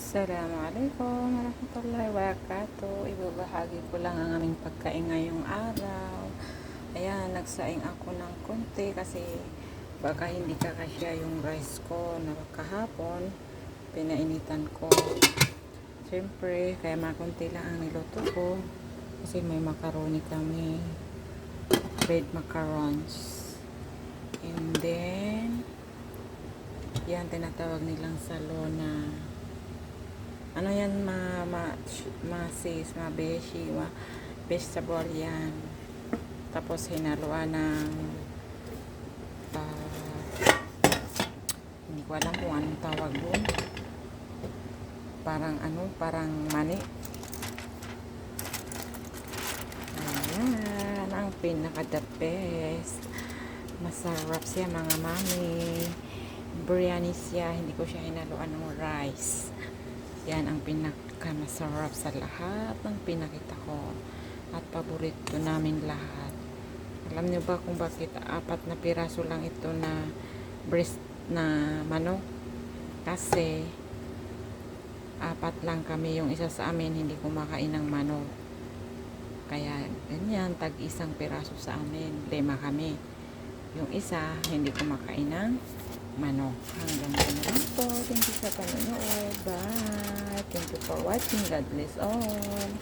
Assalamualaikum warahmatullahi wabarakatuh. Ibabahagi ko lang ang aming pagkain ngayong araw. Ayan, nagsaing ako ng konti kasi baka hindi kakasya yung rice ko na kahapon. Pinainitan ko. Siyempre, kaya makunti lang ang niluto ko kasi may macaroni kami. Red macarons. And then, yan tinatawag nilang salona. Ano yan, sis, beshi, vegetable yan. Tapos hinaluan ng hindi ko alam kung anong tawag doon. Parang mani. Ayan, ang pinaka-the best. Masarap siya mga mami. Biryani siya, hindi ko siya hinaluan ng rice. Yan ang pinaka-masarap sa lahat ng pinakita ko. At paborito namin lahat. Alam niyo ba kung bakit 4 na piraso lang ito na breast na manok? Kasi 4 lang kami. Yung isa sa amin hindi kumakain ng manok. Kaya ganyan, tag 1 piraso sa amin. 5 kami. Yung isa hindi kumakain ng manok. Hanggang dito na lang po. Thank you sa panonood. Bye. Thank you for watching. God bless all.